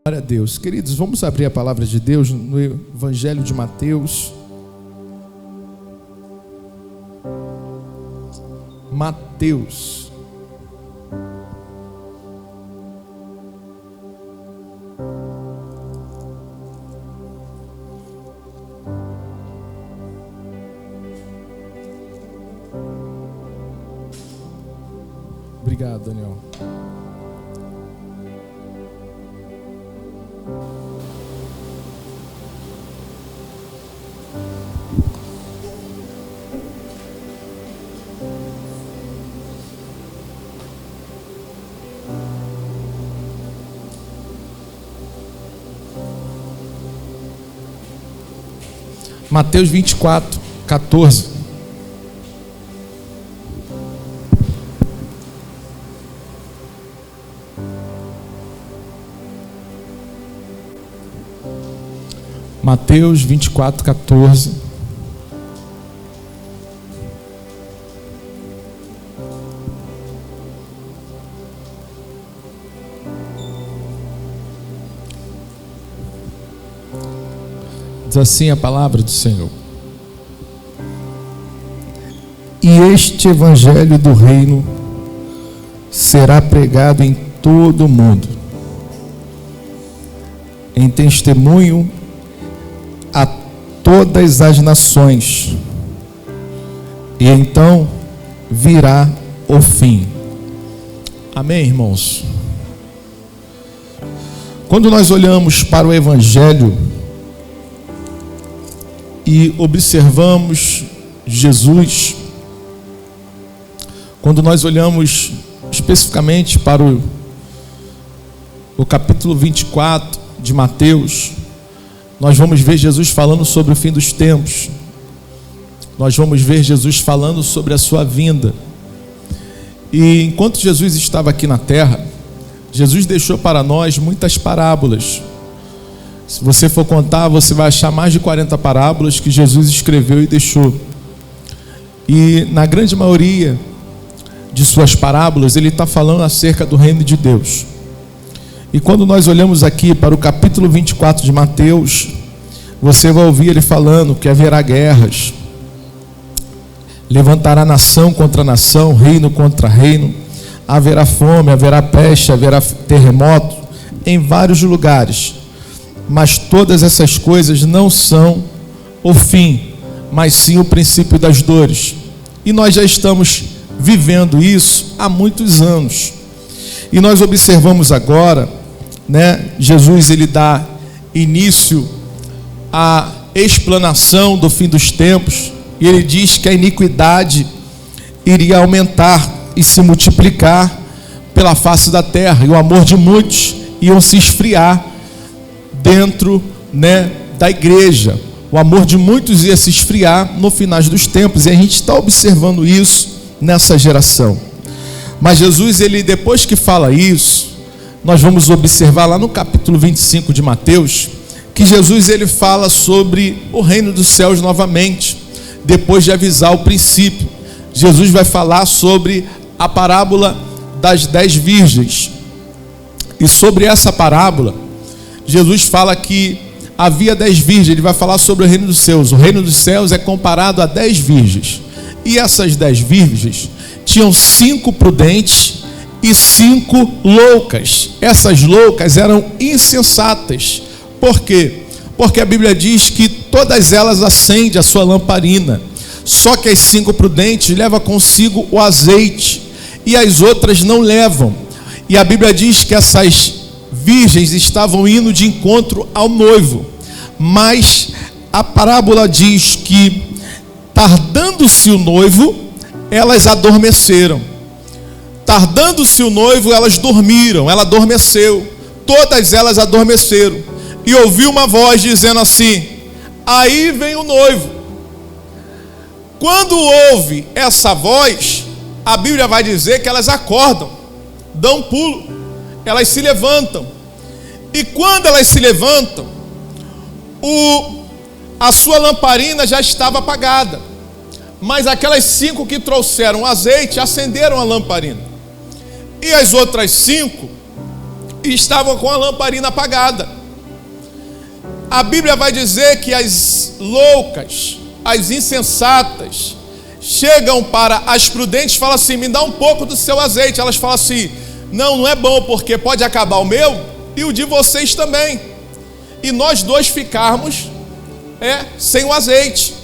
Glória a Deus. Queridos, vamos abrir a palavra de Deus no Evangelho de Mateus. Mateus. Obrigado, Daniel. Mateus 24, 14. Mateus 24, 14. Diz assim a palavra do Senhor: e este evangelho do reino será pregado em todo o mundo, em testemunho a todas as nações, e então virá o fim. Amém, irmãos? Quando nós olhamos para o evangelho e observamos Jesus, quando nós olhamos especificamente para o capítulo 24 de Mateus, nós vamos ver Jesus falando sobre o fim dos tempos. Nós vamos ver Jesus falando sobre a sua vinda. E enquanto Jesus estava aqui na terra, Jesus deixou para nós muitas parábolas. Se você for contar, você vai achar mais de 40 parábolas que Jesus escreveu e deixou. E na grande maioria de suas parábolas, ele está falando acerca do reino de Deus. E quando nós olhamos aqui para o capítulo 24 de Mateus, você vai ouvir ele falando que haverá guerras, levantará nação contra nação, reino contra reino, haverá fome, haverá peste, haverá terremoto em vários lugares. Mas todas essas coisas não são o fim, mas sim o princípio das dores. E nós já estamos vivendo isso há muitos anos. E nós observamos agora, Jesus ele dá início à explanação do fim dos tempos, e ele diz que a iniquidade iria aumentar e se multiplicar pela face da terra, e o amor de muitos iam se esfriar dentro da igreja. O amor de muitos ia se esfriar no final dos tempos, e a gente está observando isso nessa geração. Mas Jesus, ele, depois que fala isso, nós vamos observar lá no capítulo 25 de Mateus, que Jesus ele fala sobre o reino dos céus novamente, depois de avisar o princípio. Jesus vai falar sobre a parábola das 10 virgens, e sobre essa parábola Jesus fala que havia 10 virgens. Ele vai falar sobre o reino dos céus. O reino dos céus é comparado a 10 virgens. E essas 10 virgens tinham 5 prudentes e 5 loucas. Essas loucas eram insensatas. Por quê? Porque a Bíblia diz que todas elas acendem a sua lamparina. Só que as 5 prudentes levam consigo o azeite, e as outras não levam. E a Bíblia diz que essas virgens estavam indo de encontro ao noivo, mas a parábola diz que, tardando-se o noivo, elas adormeceram. Tardando-se o noivo, elas dormiram, ela adormeceu, todas elas adormeceram, e ouviu uma voz dizendo assim: aí vem o noivo. Quando ouve essa voz, a Bíblia vai dizer que elas acordam, dão um pulo, elas se levantam. E quando elas se levantam, a sua lamparina já estava apagada. Mas aquelas 5 que trouxeram azeite acenderam a lamparina. E as outras 5 e estavam com a lamparina apagada. A Bíblia vai dizer que as loucas, as insensatas, chegam para as prudentes e falam assim: me dá um pouco do seu azeite. Elas falam assim: não é bom, porque pode acabar o meu e o de vocês também, e nós dois ficarmos sem o azeite,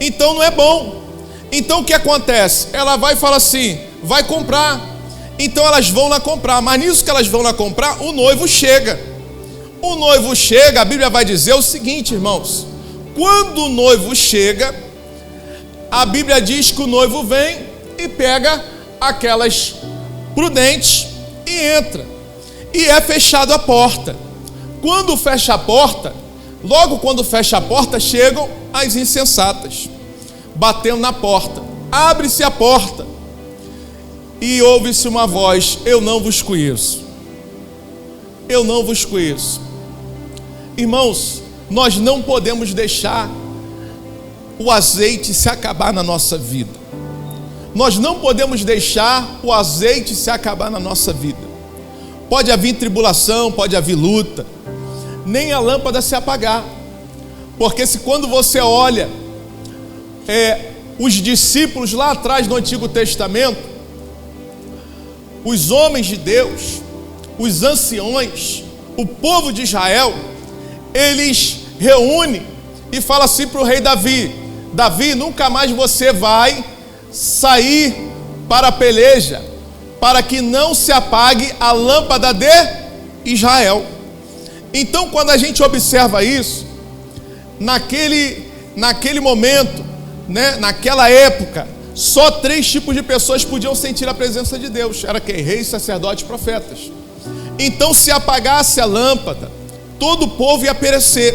então não é bom. Então o que acontece? Ela vai e fala assim: vai comprar. Então elas vão lá comprar, mas nisso que elas vão lá comprar, o noivo chega. O noivo chega, a Bíblia vai dizer o seguinte, irmãos: quando o noivo chega, a Bíblia diz que o noivo vem e pega aquelas prudentes e entra, e é fechado a porta. Quando fecha a porta, logo quando fecha a porta, chegam as insensatas, batendo na porta. Abre-se a porta e ouve-se uma voz: eu não vos conheço, eu não vos conheço. Irmãos, nós não podemos deixar o azeite se acabar na nossa vida. Nós não podemos deixar o azeite se acabar na nossa vida. Pode haver tribulação, pode haver luta, nem a lâmpada se apagar. Porque se quando você olha os discípulos lá atrás no Antigo Testamento, os homens de Deus, os anciões, o povo de Israel, eles reúnem e falam assim para o rei Davi: Davi, nunca mais você vai sair para a peleja, para que não se apague a lâmpada de Israel. Então, quando a gente observa isso, naquele momento, naquela época, só 3 tipos de pessoas podiam sentir a presença de Deus: era quem? Reis, sacerdotes e profetas. Então, se apagasse a lâmpada, todo o povo ia perecer.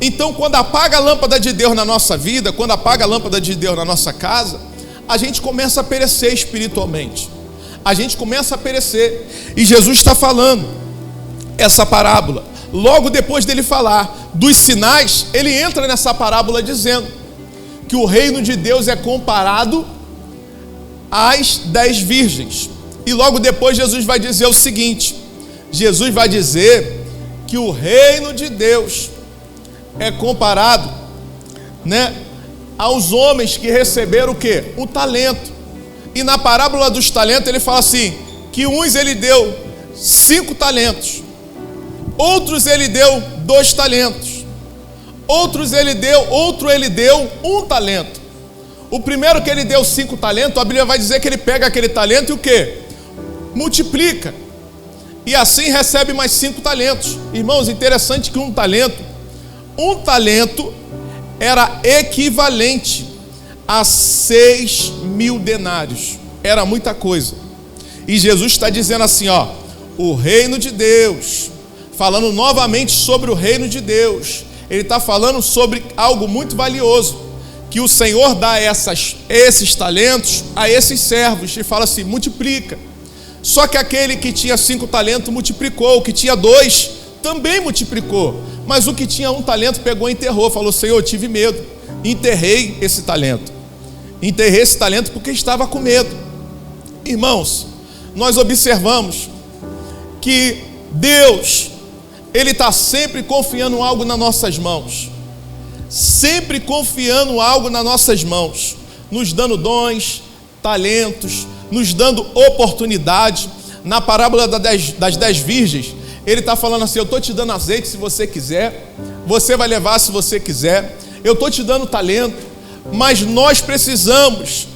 Então, quando apaga a lâmpada de Deus na nossa vida, quando apaga a lâmpada de Deus na nossa casa, a gente começa a perecer espiritualmente. A gente começa a perecer. E Jesus está falando essa parábola. Logo depois dele falar dos sinais, ele entra nessa parábola dizendo que o reino de Deus é comparado às 10 virgens. E logo depois Jesus vai dizer o seguinte: Jesus vai dizer que o reino de Deus é comparado, aos homens que receberam o quê? Um talento. E na parábola dos talentos ele fala assim, que uns ele deu 5 talentos, outros ele deu 2 talentos, outro ele deu 1 talento. O primeiro que ele deu 5 talentos, a Bíblia vai dizer que ele pega aquele talento e o quê? Multiplica. E assim recebe mais 5 talentos. Irmãos, interessante que um talento era equivalente a 6.000 denários. Era muita coisa. E Jesus está dizendo assim, o reino de Deus, falando novamente sobre o reino de Deus. Ele está falando sobre algo muito valioso, que o Senhor dá esses talentos a esses servos, e fala assim: multiplica. Só que aquele que tinha 5 talentos multiplicou, o que tinha 2 também multiplicou, mas o que tinha 1 talento pegou e enterrou, falou: Senhor, eu tive medo, enterrei esse talento porque estava com medo. Irmãos, nós observamos que Deus, Ele está sempre confiando algo nas nossas mãos, sempre confiando algo nas nossas mãos, nos dando dons, talentos, nos dando oportunidade. Na parábola das 10 virgens, ele está falando assim: eu estou te dando azeite se você quiser, você vai levar se você quiser, eu estou te dando talento, mas nós precisamos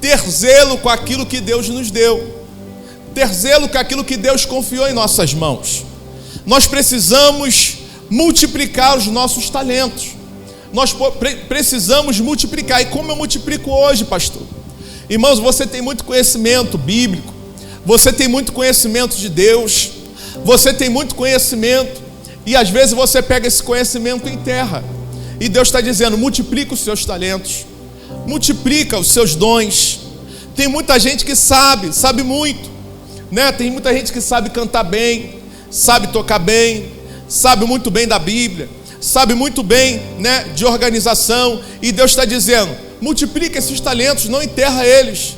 ter zelo com aquilo que Deus nos deu, ter zelo com aquilo que Deus confiou em nossas mãos. Nós precisamos multiplicar os nossos talentos, nós precisamos multiplicar. E como eu multiplico hoje, pastor? Irmãos, você tem muito conhecimento bíblico, você tem muito conhecimento de Deus, você tem muito conhecimento, e às vezes você pega esse conhecimento em terra, e Deus está dizendo: multiplica os seus talentos, multiplica os seus dons. Tem muita gente que sabe muito, tem muita gente que sabe cantar bem, sabe tocar bem, sabe muito bem da Bíblia, sabe muito bem, de organização, e Deus está dizendo: multiplica esses talentos, não enterra eles,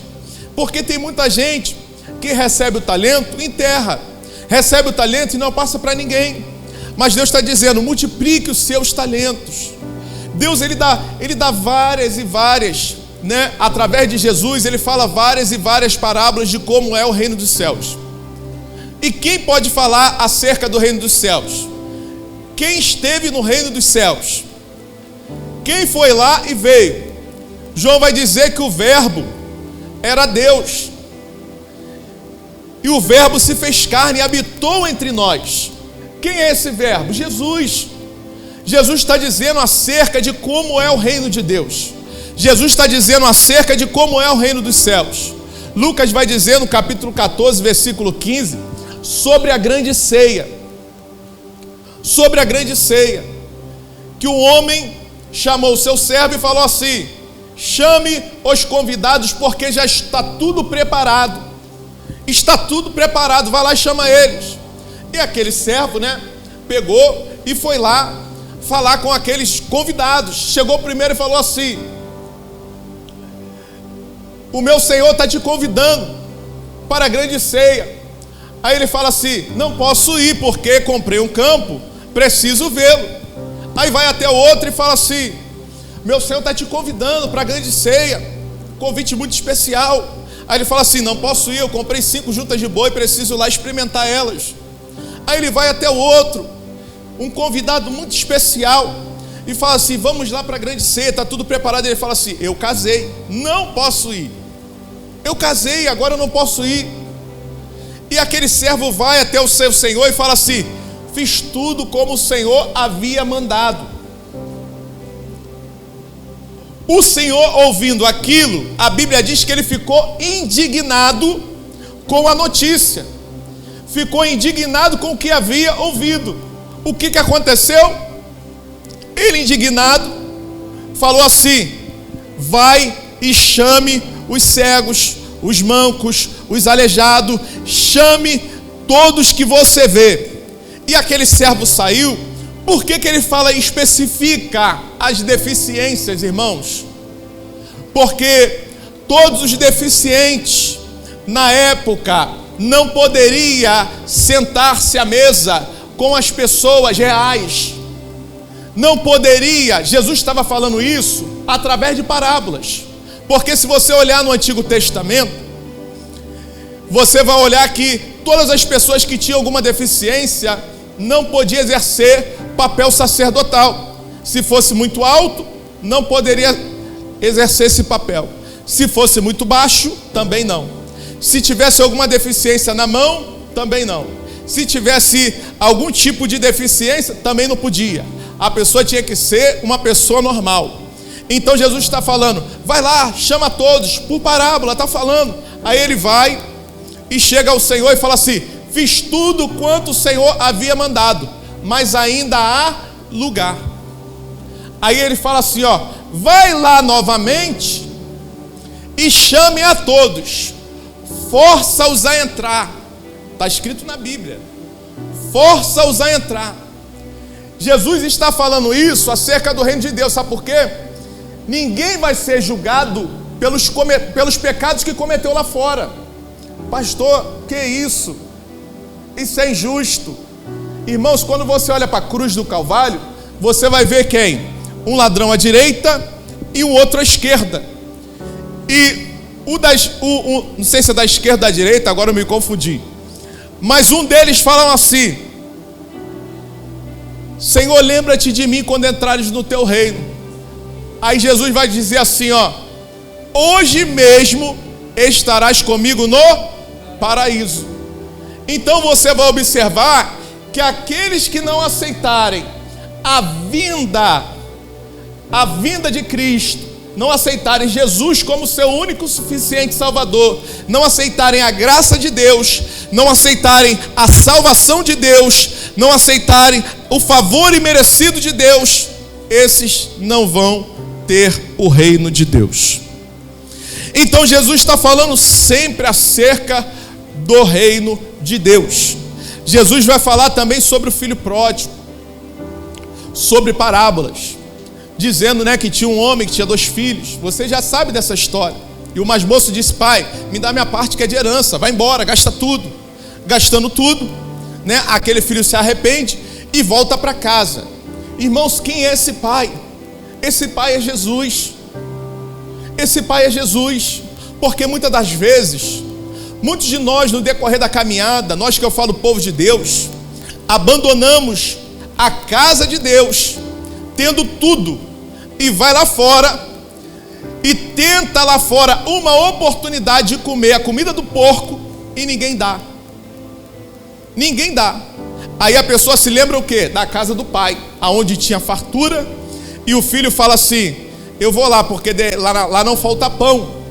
porque tem muita gente que recebe o talento, enterra, recebe o talento e não passa para ninguém. Mas Deus está dizendo, multiplique os seus talentos. Deus, ele dá várias e várias, né? Através de Jesus, ele fala várias e várias parábolas de como é o reino dos céus. E quem pode falar acerca do reino dos céus? Quem esteve no reino dos céus? Quem foi lá e veio? João vai dizer que o verbo era Deus. E o verbo se fez carne e habitou entre nós. Quem é esse verbo? Jesus. Jesus está dizendo acerca de como é o reino de Deus. Jesus está dizendo acerca de como é o reino dos céus. Lucas vai dizer no capítulo 14, versículo 15, sobre a grande ceia. Sobre a grande ceia. Que o homem chamou o seu servo e falou assim: chame os convidados, porque já está tudo preparado. Está tudo preparado, vai lá e chama eles. E aquele servo, né, pegou e foi lá falar com aqueles convidados. Chegou primeiro e falou assim: o meu Senhor está te convidando para a grande ceia. Aí ele fala assim: não posso ir porque comprei um campo, preciso vê-lo. Aí vai até o outro e fala assim: meu Senhor está te convidando para a grande ceia, convite muito especial. Aí ele fala assim: não posso ir, eu comprei 5 juntas de boi, preciso lá experimentar elas. Aí ele vai até o outro, um convidado muito especial, e fala assim: vamos lá para a grande ceia, está tudo preparado. Ele fala assim: eu casei, não posso ir. Eu casei, agora eu não posso ir. E aquele servo vai até o seu senhor e fala assim: fiz tudo como o Senhor havia mandado. O Senhor, ouvindo aquilo, a Bíblia diz que ele ficou indignado com a notícia. Ficou indignado com o que havia ouvido. O que aconteceu? Ele, indignado, falou assim: vai e chame os cegos, os mancos, os aleijados, chame todos que você vê. E aquele servo saiu. Por que ele fala e especifica as deficiências, irmãos? Porque todos os deficientes na época não poderia sentar-se à mesa com as pessoas reais. Não poderia. Jesus estava falando isso através de parábolas. Porque se você olhar no Antigo Testamento, você vai olhar que todas as pessoas que tinham alguma deficiência não podiam exercer papel sacerdotal. Se fosse muito alto, não poderia exercer esse papel. Se fosse muito baixo, também não. Se tivesse alguma deficiência na mão, também não. Se tivesse algum tipo de deficiência, também não podia. A pessoa tinha que ser uma pessoa normal. Então Jesus está falando: vai lá, chama todos, por parábola, está falando. Aí ele vai e chega ao Senhor e fala assim: fiz tudo quanto o Senhor havia mandado, mas ainda há lugar. Aí ele fala assim, ó: vai lá novamente e chame a todos, força-os a entrar. Está escrito na Bíblia: força-os a entrar. Jesus está falando isso acerca do reino de Deus. Sabe por quê? Ninguém vai ser julgado pelos pecados que cometeu lá fora. Pastor, que isso? Isso é injusto. Irmãos, quando você olha para a cruz do Calvário, você vai ver quem? Um ladrão à direita e um outro à esquerda. E não sei se é da esquerda ou da direita, agora eu me confundi. Mas um deles fala assim: Senhor, lembra-te de mim quando entrares no teu reino. Aí Jesus vai dizer assim, ó: hoje mesmo estarás comigo no paraíso. Então você vai observar que aqueles que não aceitarem a vinda de Cristo, não aceitarem Jesus como seu único suficiente Salvador, não aceitarem a graça de Deus, não aceitarem a salvação de Deus, não aceitarem o favor imerecido de Deus, esses não vão ter o reino de Deus. Então Jesus está falando sempre acerca do reino de Deus. Jesus vai falar também sobre o filho pródigo, sobre parábolas, dizendo, né, que tinha um homem que tinha 2 filhos. Você já sabe dessa história. E o mais moço disse: pai, me dá minha parte que é de herança, vai embora, gasta tudo. Gastando tudo, né? Aquele filho se arrepende e volta para casa. Irmãos, quem é esse pai? Esse pai é Jesus. Esse pai é Jesus. Porque muitas das vezes, muitos de nós no decorrer da caminhada, nós que eu falo povo de Deus, abandonamos a casa de Deus, tendo tudo, e vai lá fora e tenta lá fora uma oportunidade de comer a comida do porco e ninguém dá. Ninguém dá. Aí a pessoa se lembra o quê? Da casa do pai, aonde tinha fartura, e o filho fala assim: eu vou lá porque lá não falta pão.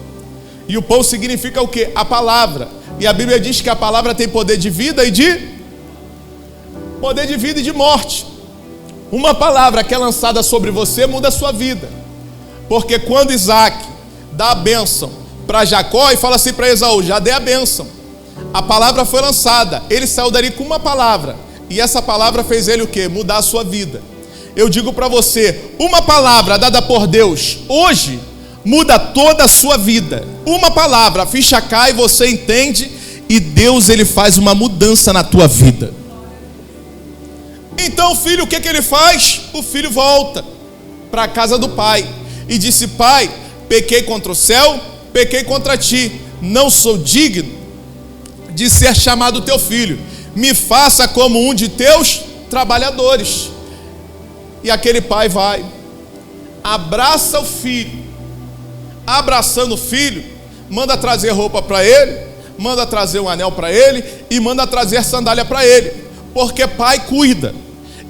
E o pão significa o quê? A palavra. E a Bíblia diz que a palavra tem poder de vida e de morte. Uma palavra que é lançada sobre você muda a sua vida. Porque quando Isaac dá a bênção para Jacó e fala assim para Esaú: já dei a bênção, a palavra foi lançada, ele saiu dali com uma palavra, e essa palavra fez ele o quê? Mudar a sua vida. Eu digo para você, uma palavra dada por Deus hoje muda toda a sua vida. Uma palavra, a ficha cai, você entende, e Deus ele faz uma mudança na tua vida. Então o filho, o que ele faz? O filho volta para a casa do pai e disse: pai, pequei contra o céu, pequei contra ti, não sou digno de ser chamado teu filho, me faça como um de teus trabalhadores. E aquele pai vai, abraça o filho, abraçando o filho, manda trazer roupa para ele, manda trazer um anel para ele e manda trazer sandália para ele, porque pai cuida.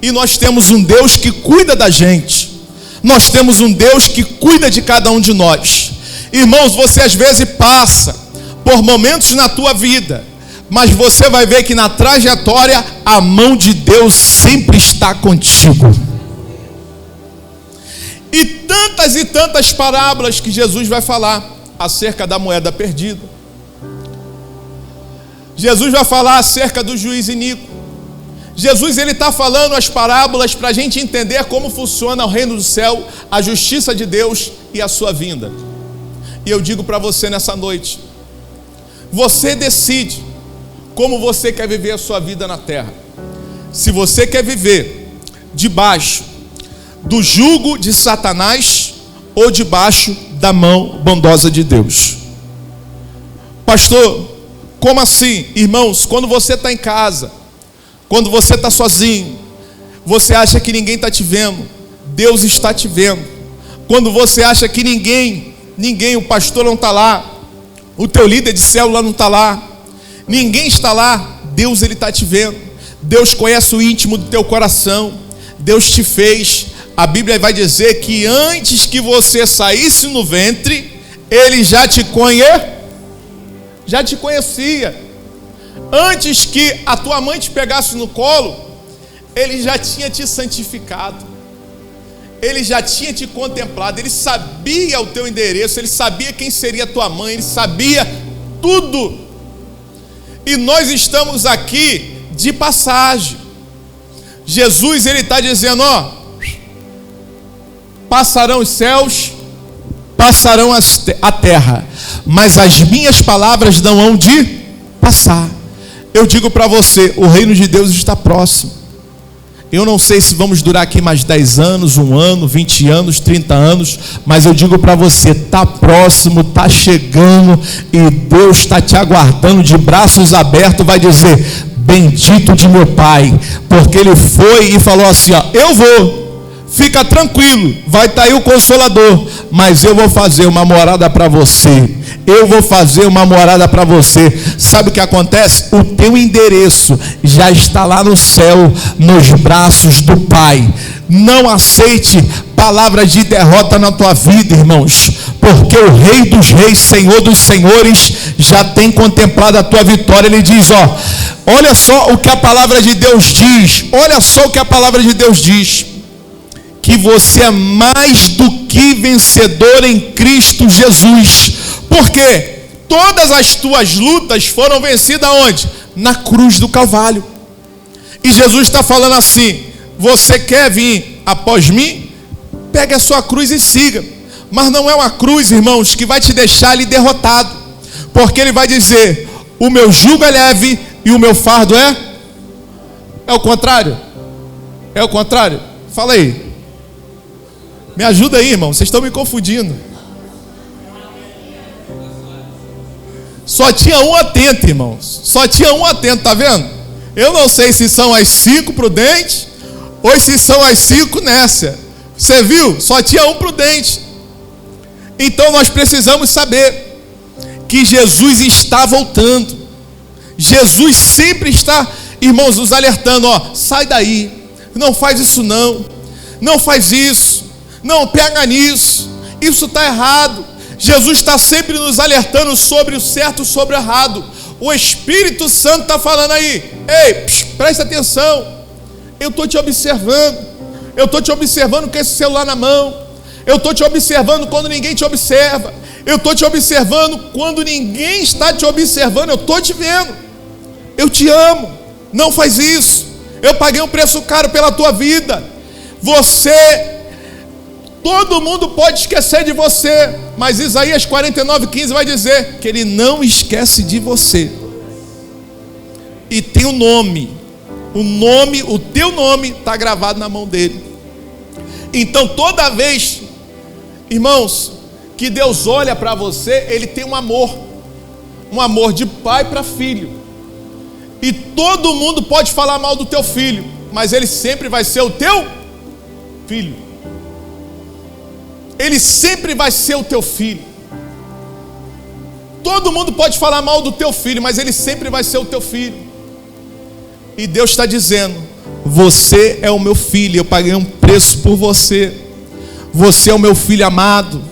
E nós temos um Deus que cuida da gente. Nós temos um Deus que cuida de cada um de nós. Irmãos, você às vezes passa por momentos na tua vida, mas você vai ver que na trajetória a mão de Deus sempre está contigo. E tantas parábolas que Jesus vai falar acerca da moeda perdida. Jesus vai falar acerca do juiz iníquo. Jesus ele está falando as parábolas para a gente entender como funciona o reino do céu, a justiça de Deus e a sua vinda. E eu digo para você nessa noite, você decide como você quer viver a sua vida na terra. Se você quer viver debaixo do jugo de Satanás ou debaixo da mão bondosa de Deus. Pastor, como assim? Irmãos, quando você está em casa, quando você está sozinho, você acha que ninguém está te vendo, Deus está te vendo. Quando você acha que ninguém, o pastor não está lá, o teu líder de célula não está lá, ninguém está lá, Deus ele está te vendo. Deus conhece o íntimo do teu coração, Deus te fez. A Bíblia vai dizer que antes que você saísse no ventre, Ele já te conhecia. Antes que a tua mãe te pegasse no colo, Ele já tinha te santificado. Ele já tinha te contemplado. Ele sabia o teu endereço, Ele sabia quem seria a tua mãe, Ele sabia tudo. E nós estamos aqui de passagem. Jesus, Ele está dizendo, ó, passarão os céus, passarão a terra, mas as minhas palavras não hão de passar. Eu digo para você, o reino de Deus está próximo. Eu não sei se vamos durar aqui mais 10 anos, 1 ano, 20 anos, 30 anos, mas eu digo para você, está próximo, está chegando, e Deus está te aguardando de braços abertos, vai dizer, bendito de meu Pai, porque Ele foi e falou assim, ó, eu vou. Fica tranquilo, vai estar aí o Consolador, mas eu vou fazer uma morada para você. Eu vou fazer uma morada para você. Sabe o que acontece? O teu endereço já está lá no céu, nos braços do Pai. Não aceite palavras de derrota na tua vida, irmãos, porque o Rei dos Reis, Senhor dos Senhores, já tem contemplado a tua vitória. Ele diz, ó, olha só o que a palavra de Deus diz. Olha só o que a palavra de Deus diz. Que você é mais do que vencedor em Cristo Jesus. Porque todas as tuas lutas foram vencidas onde? Na cruz do Calvário. E Jesus está falando assim, você quer vir após mim? Pegue a sua cruz e siga. Mas não é uma cruz, irmãos, que vai te deixar ali derrotado. Porque Ele vai dizer, o meu jugo é leve e o meu fardo é É o contrário? É o contrário? Fala aí. Me ajuda aí, irmão. Vocês estão me confundindo. Só tinha um atento, irmãos. Só tinha um atento, tá vendo? Eu não sei se são as 5 prudentes ou se são as 5 nécia. Você viu? Só tinha um prudente. Então nós precisamos saber que Jesus está voltando. Jesus sempre está, irmãos, nos alertando, ó, sai daí, não faz isso não faz isso, não pega nisso, isso está errado. Jesus está sempre nos alertando sobre o certo e sobre o errado. O Espírito Santo está falando aí, ei, presta atenção, eu estou te observando com esse celular na mão, eu estou te observando quando ninguém te observa, eu estou te observando quando ninguém está te observando, eu estou te vendo, eu te amo, não faz isso, eu paguei um preço caro pela tua vida, todo mundo pode esquecer de você, mas Isaías 49:15 vai dizer que Ele não esquece de você, e tem o teu nome está gravado na mão dele. Então toda vez, irmãos, que Deus olha para você, Ele tem um amor de pai para filho, e todo mundo pode falar mal do teu filho, mas ele sempre vai ser o teu filho, ele sempre vai ser o teu filho. Todo mundo pode falar mal do teu filho, mas ele sempre vai ser o teu filho. E Deus está dizendo, você é o meu filho, eu paguei um preço por você, você é o meu filho amado,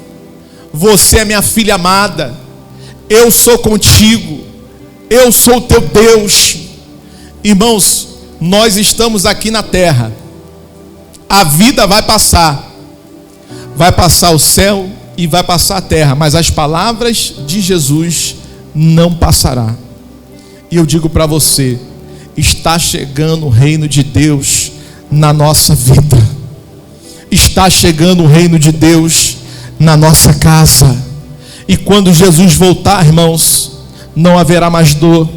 você é minha filha amada, eu sou contigo, eu sou o teu Deus. Irmãos, nós estamos aqui na terra, a vida vai passar o céu e vai passar a terra, mas as palavras de Jesus não passará. E eu digo para você, está chegando o reino de Deus na nossa vida, está chegando o reino de Deus na nossa casa, e quando Jesus voltar, irmãos, não haverá mais dor,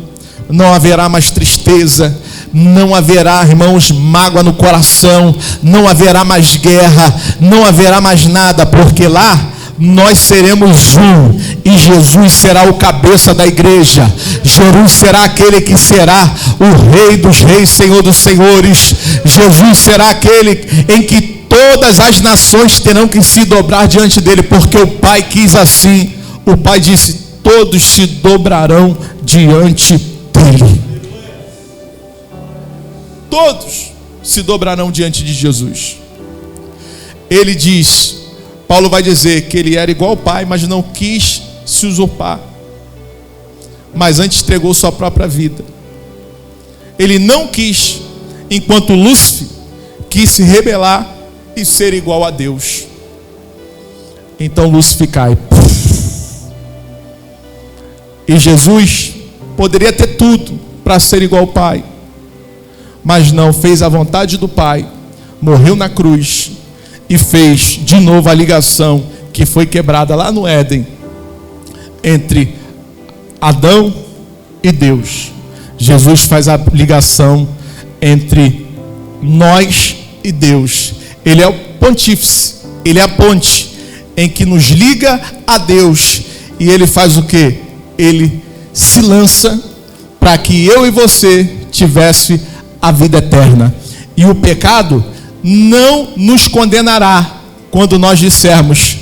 não haverá mais tristeza, não haverá, irmãos, mágoa no coração, não haverá mais guerra, não haverá mais nada, porque lá nós seremos um, e Jesus será o cabeça da igreja, Jesus será aquele que será o Rei dos reis, Senhor dos senhores, Jesus será aquele em que todas as nações terão que se dobrar diante dele, porque o Pai quis assim. O Pai disse, todos se dobrarão diante dele, todos se dobrarão diante de Jesus. Ele diz, Paulo vai dizer que ele era igual ao Pai, mas não quis se usurpar, mas antes entregou sua própria vida. Ele não quis, enquanto Lúcifer quis se rebelar e ser igual a Deus. Então Lúcifer cai. E Jesus poderia ter tudo para ser igual ao Pai, mas não, fez a vontade do Pai, morreu na cruz e fez de novo a ligação que foi quebrada lá no Éden entre Adão e Deus. Jesus faz a ligação entre nós e Deus. Ele é o pontífice, ele é a ponte em que nos liga a Deus, e ele faz o quê? Ele se lança para que eu e você tivesse a vida eterna. E o pecado não nos condenará quando nós dissermos,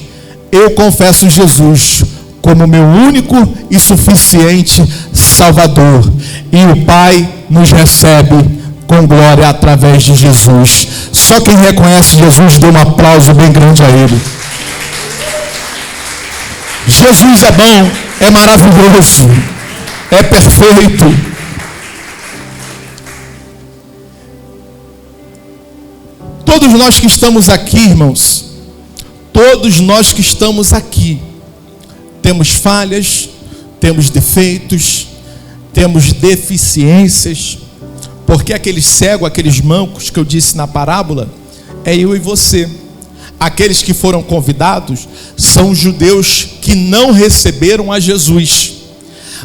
eu confesso Jesus como meu único e suficiente Salvador, e o Pai nos recebe com glória através de Jesus. Só quem reconhece Jesus, dê um aplauso bem grande a Ele. Jesus é bom, é maravilhoso, é perfeito. Todos nós que estamos aqui, irmãos, todos nós que estamos aqui, temos falhas, temos defeitos, temos deficiências, porque aqueles cegos, aqueles mancos que eu disse na parábola, é eu e você. Aqueles que foram convidados são os judeus que não receberam a Jesus.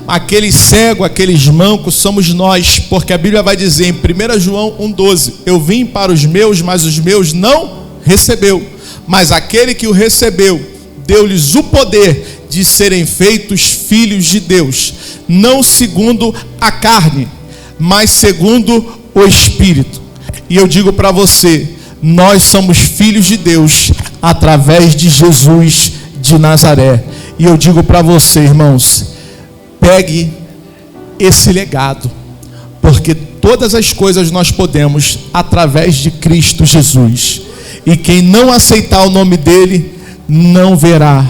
Aquele cego, aqueles mancos somos nós, porque a Bíblia vai dizer em 1 João 1,12: eu vim para os meus, mas os meus não recebeu, mas aquele que o recebeu, deu-lhes o poder de serem feitos filhos de Deus, não segundo a carne, mas segundo o Espírito. E eu digo para você, nós somos filhos de Deus através de Jesus de Nazaré. E eu digo para você, irmãos, pegue esse legado, porque todas as coisas nós podemos através de Cristo Jesus. E quem não aceitar o nome dele, não verá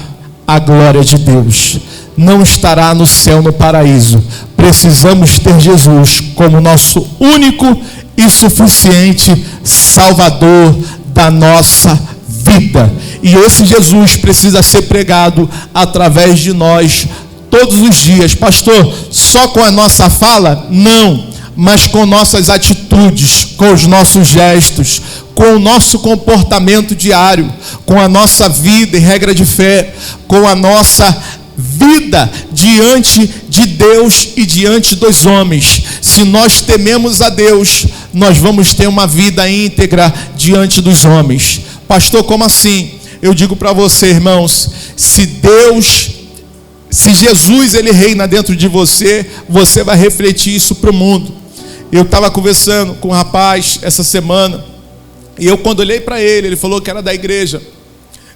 a glória de Deus, não estará no céu, no paraíso. Precisamos ter Jesus como nosso único e suficiente Salvador da nossa vida. E esse Jesus precisa ser pregado através de nós todos os dias. Pastor, só com a nossa fala? Não, mas com nossas atitudes, com os nossos gestos, com o nosso comportamento diário, com a nossa vida e regra de fé, com a nossa vida diante de Deus e diante dos homens. Se nós tememos a Deus, nós vamos ter uma vida íntegra diante dos homens. Pastor, como assim? Eu digo para você, irmãos, se Jesus ele reina dentro de você, você vai refletir isso para o mundo. Eu estava conversando com um rapaz essa semana, e eu quando olhei para ele falou que era da igreja.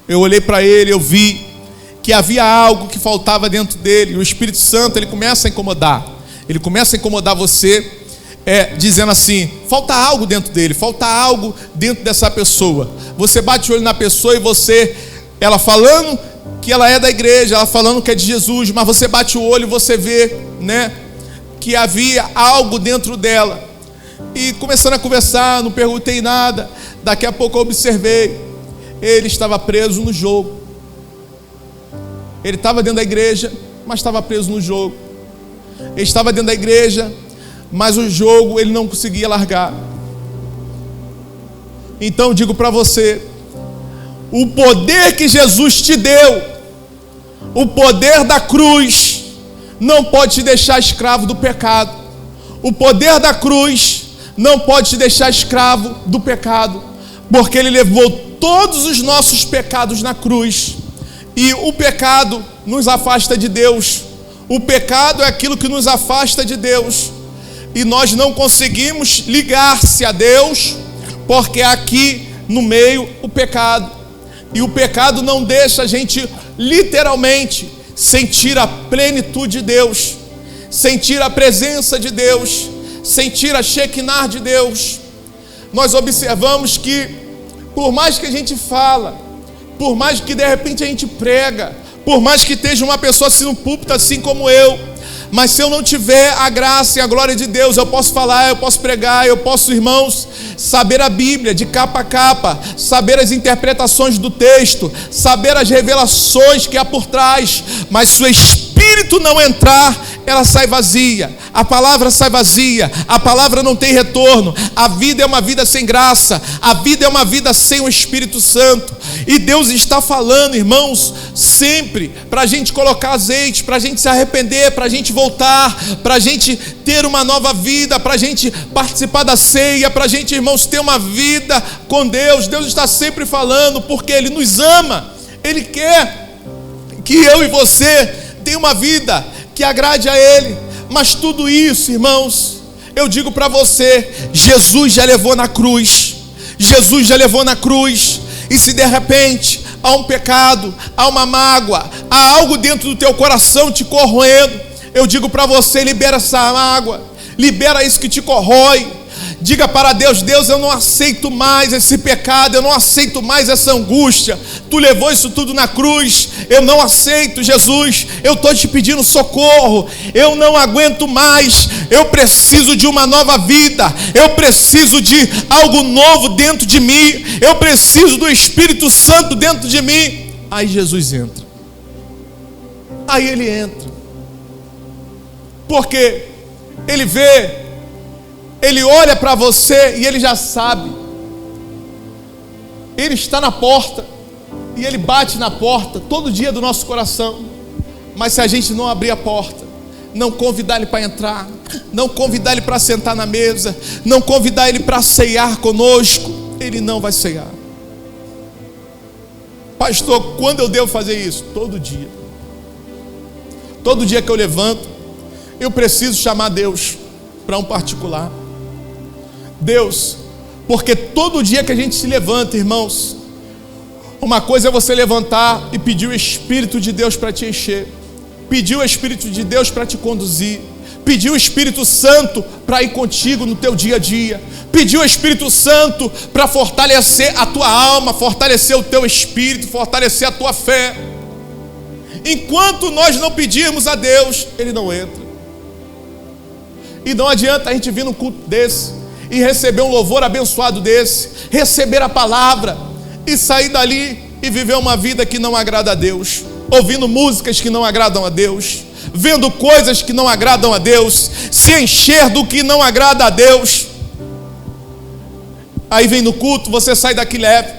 Eu olhei para ele, eu vi que havia algo que faltava dentro dele. E o Espírito Santo, ele começa a incomodar. Ele começa a incomodar você, dizendo assim, falta algo dentro dele, falta algo dentro dessa pessoa. Você bate o olho na pessoa e ela falando que ela é da igreja, ela falando que é de Jesus, mas você bate o olho e você vê, que havia algo dentro dela. E começando a conversar, não perguntei nada. Daqui a pouco eu observei, ele estava preso no jogo. Ele estava dentro da igreja, mas estava preso no jogo. Ele estava dentro da igreja, mas o jogo ele não conseguia largar. Então eu digo para você, o poder que Jesus te deu, o poder da cruz, não pode te deixar escravo do pecado. O poder da cruz não pode te deixar escravo do pecado, porque ele levou todos os nossos pecados na cruz. E o pecado nos afasta de Deus. O pecado é aquilo que nos afasta de Deus. E nós não conseguimos ligar-se a Deus, porque aqui no meio o pecado. E o pecado não deixa a gente literalmente sentir a plenitude de Deus, sentir a presença de Deus, sentir a Shekinah de Deus. Nós observamos que por mais que a gente fala, por mais que de repente a gente prega, por mais que esteja uma pessoa assim no púlpito assim como eu, mas se eu não tiver a graça e a glória de Deus, eu posso falar, eu posso pregar, eu posso, irmãos, saber a Bíblia de capa a capa, saber as interpretações do texto, saber as revelações que há por trás, mas se o Espírito não entrar, ela sai vazia, a palavra sai vazia, a palavra não tem retorno. A vida é uma vida sem graça, a vida é uma vida sem o Espírito Santo. E Deus está falando, irmãos, sempre para a gente colocar azeite, para a gente se arrepender, para a gente voltar, para a gente ter uma nova vida, para a gente participar da ceia, para a gente, irmãos, ter uma vida com Deus. Deus está sempre falando, porque Ele nos ama, Ele quer que eu e você tenham uma vida que agrade a Ele. Mas tudo isso, irmãos, eu digo para você, Jesus já levou na cruz. Jesus já levou na cruz. E se de repente há um pecado, há uma mágoa, há algo dentro do teu coração te corroendo, eu digo para você, libera essa mágoa, libera isso que te corrói. Diga para Deus, Deus, eu não aceito mais esse pecado, eu não aceito mais essa angústia. Tu levou isso tudo na cruz, eu não aceito, Jesus, eu estou te pedindo socorro, eu não aguento mais, eu preciso de uma nova vida, eu preciso de algo novo dentro de mim, eu preciso do Espírito Santo dentro de mim. Aí Jesus entra, aí Ele entra, porque Ele vê, Ele olha para você e Ele já sabe. Ele está na porta e Ele bate na porta todo dia do nosso coração. Mas se a gente não abrir a porta, não convidar ele para entrar, não convidar ele para sentar na mesa, não convidar ele para ceiar conosco, ele não vai ceiar. Pastor, quando eu devo fazer isso? Todo dia. Todo dia que eu levanto, eu preciso chamar Deus para um particular. Deus, porque todo dia que a gente se levanta, irmãos, uma coisa é você levantar e pedir o Espírito de Deus para te encher, pedir o Espírito de Deus para te conduzir, pedir o Espírito Santo para ir contigo no teu dia a dia, pedir o Espírito Santo para fortalecer a tua alma, fortalecer o teu espírito, fortalecer a tua fé. Enquanto nós não pedirmos a Deus, Ele não entra. E não adianta a gente vir num culto desse e receber um louvor abençoado desse, receber a palavra e sair dali e viver uma vida que não agrada a Deus, ouvindo músicas que não agradam a Deus, vendo coisas que não agradam a Deus, se encher do que não agrada a Deus. Aí vem no culto, você sai daqui leve,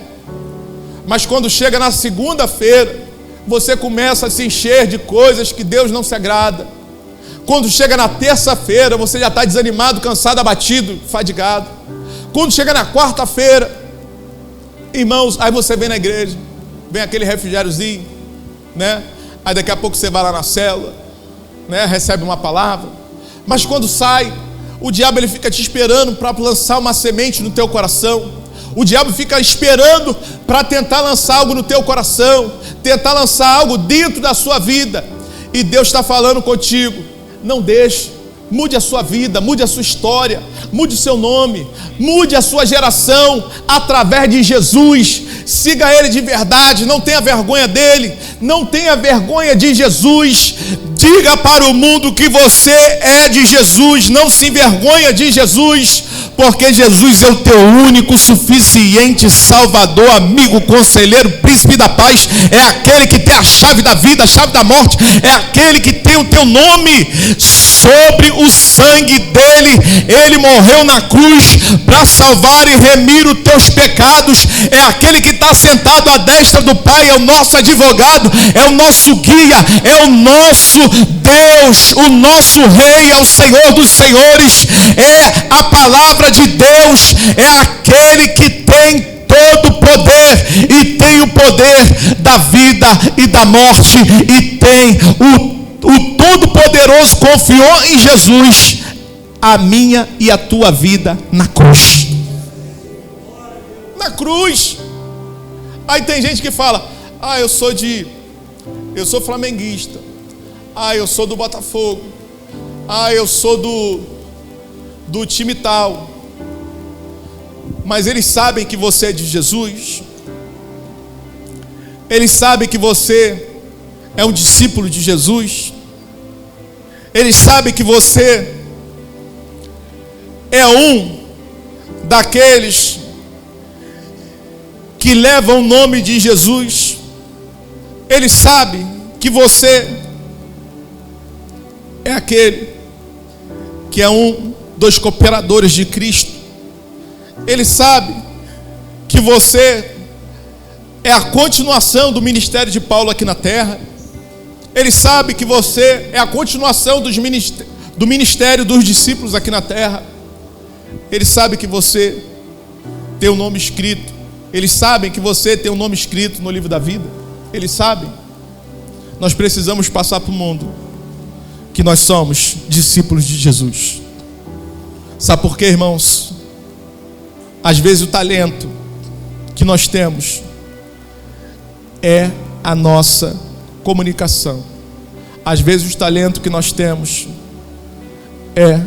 mas quando chega na segunda-feira, você começa a se encher de coisas que Deus não se agrada. Quando chega na terça-feira, você já está desanimado, cansado, abatido, fadigado. Quando chega na quarta-feira, irmãos, aí você vem na igreja, vem aquele refrigériozinho, né? Aí daqui a pouco você vai lá na célula, né? Recebe uma palavra. Mas quando sai, o diabo ele fica te esperando para lançar uma semente no teu coração. O diabo fica esperando para tentar lançar algo no teu coração, tentar lançar algo dentro da sua vida. E Deus está falando contigo: não deixe, mude a sua vida, mude a sua história, mude o seu nome, mude a sua geração através de Jesus. Siga Ele de verdade, não tenha vergonha dEle, não tenha vergonha de Jesus. Diga para o mundo que você é de Jesus, não se envergonha de Jesus, porque Jesus é o teu único, suficiente Salvador, amigo, conselheiro, príncipe da paz. É aquele que tem a chave da vida, a chave da morte. É aquele que tem o teu nome sobre o sangue dele. Ele morreu na cruz para salvar e remir os teus pecados. É aquele que está sentado à destra do Pai, é o nosso advogado, é o nosso guia, é o nosso Deus, o nosso Rei, é o Senhor dos senhores, é a palavra de Deus, é aquele que tem todo o poder, e tem o poder da vida e da morte, e tem o Todo-Poderoso confiou em Jesus a minha e a tua vida na cruz. Na cruz. Aí tem gente que fala: ah, eu sou flamenguista, ah, eu sou do Botafogo, ah, eu sou do time tal. Mas eles sabem que você é de Jesus? Eles sabem que você é um discípulo de Jesus? Eles sabem que você é um daqueles que levam o nome de Jesus? Eles sabem que você é aquele que é um dos cooperadores de Cristo? Ele sabe que você é a continuação do ministério de Paulo aqui na terra? Ele sabe que você é a continuação do ministério dos discípulos aqui na terra? Ele sabe que você tem o nome escrito. Eles sabem que você tem o nome escrito no livro da vida. Eles sabem. Nós precisamos passar para o mundo que nós somos discípulos de Jesus. Sabe por quê, irmãos? Às vezes o talento que nós temos é a nossa comunicação. Às vezes o talento que nós temos é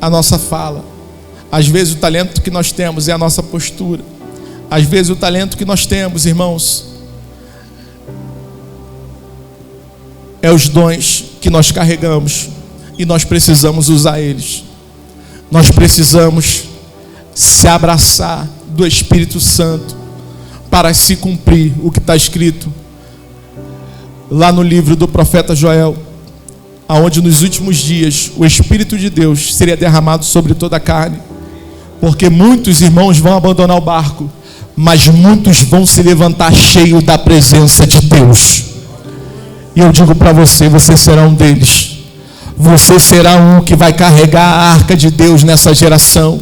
a nossa fala. Às vezes o talento que nós temos é a nossa postura. Às vezes o talento que nós temos, irmãos, é os dons que nós carregamos, e nós precisamos usar eles. Nós precisamos se abraçar do Espírito Santo para se cumprir o que está escrito lá no livro do profeta Joel, aonde nos últimos dias o Espírito de Deus seria derramado sobre toda a carne, porque muitos irmãos vão abandonar o barco, mas muitos vão se levantar cheios da presença de Deus. E eu digo para você, você será um deles. Você será um que vai carregar a arca de Deus nessa geração.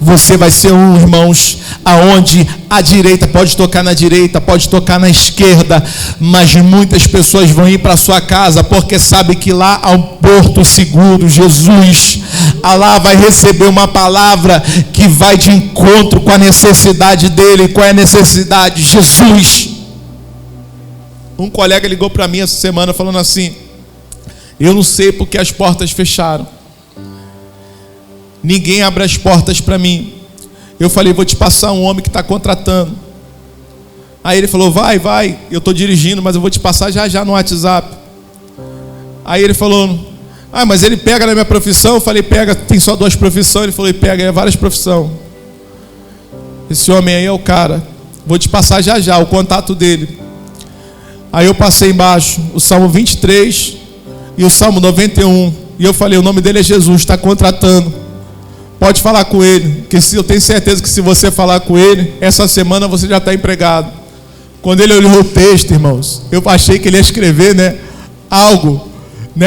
Você vai ser um, irmãos, aonde a direita pode tocar na direita, pode tocar na esquerda, mas muitas pessoas vão ir para sua casa porque sabe que lá há um porto seguro, Jesus. Lá vai receber uma palavra que vai de encontro com a necessidade dele. Qual é a necessidade? Jesus. Um colega ligou para mim essa semana falando assim: eu não sei porque as portas fecharam. Ninguém abre as portas para mim. Eu falei: vou te passar um homem que está contratando. Aí ele falou: vai, eu estou dirigindo, mas eu vou te passar já no WhatsApp. Aí ele falou: mas ele pega na minha profissão? Eu falei: pega, tem só 2 profissões. Ele falou: pega, é várias profissões. Esse homem aí é o cara. Vou te passar já o contato dele. Aí eu passei embaixo o Salmo 23 e o Salmo 91. E eu falei: o nome dele é Jesus, está contratando. Pode falar com ele, que eu tenho certeza que se você falar com ele, essa semana você já está empregado. Quando ele olhou o texto, irmãos, eu achei que ele ia escrever, algo,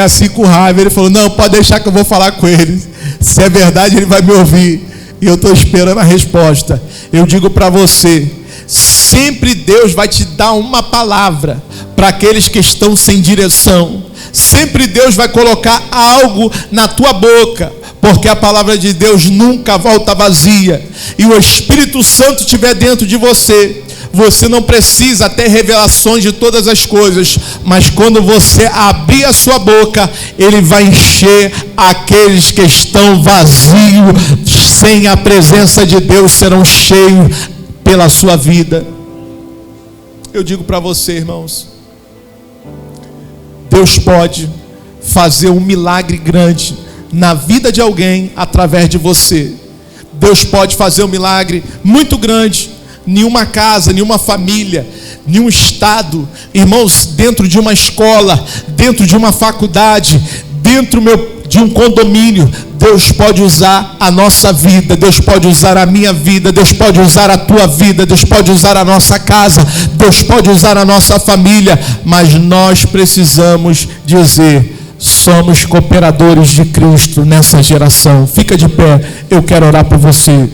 assim com raiva. Ele falou: não, pode deixar que eu vou falar com ele. Se é verdade, ele vai me ouvir. E eu estou esperando a resposta. Eu digo para você, sempre Deus vai te dar uma palavra para aqueles que estão sem direção. Sempre Deus vai colocar algo na tua boca, porque a palavra de Deus nunca volta vazia. E o Espírito Santo estiver dentro de você, você não precisa ter revelações de todas as coisas, mas quando você abrir a sua boca, ele vai encher aqueles que estão vazios, sem a presença de Deus, serão cheios pela sua vida. Eu digo para você, irmãos, Deus pode fazer um milagre grande na vida de alguém através de você. Deus pode fazer um milagre muito grande em uma casa, em uma família, em um estado, irmãos, dentro de uma escola, dentro de uma faculdade, dentro de um condomínio. Deus pode usar a nossa vida, Deus pode usar a minha vida, Deus pode usar a tua vida, Deus pode usar a nossa casa, Deus pode usar a nossa família, mas nós precisamos dizer: somos cooperadores de Cristo nessa geração. Fica de pé, eu quero orar por você.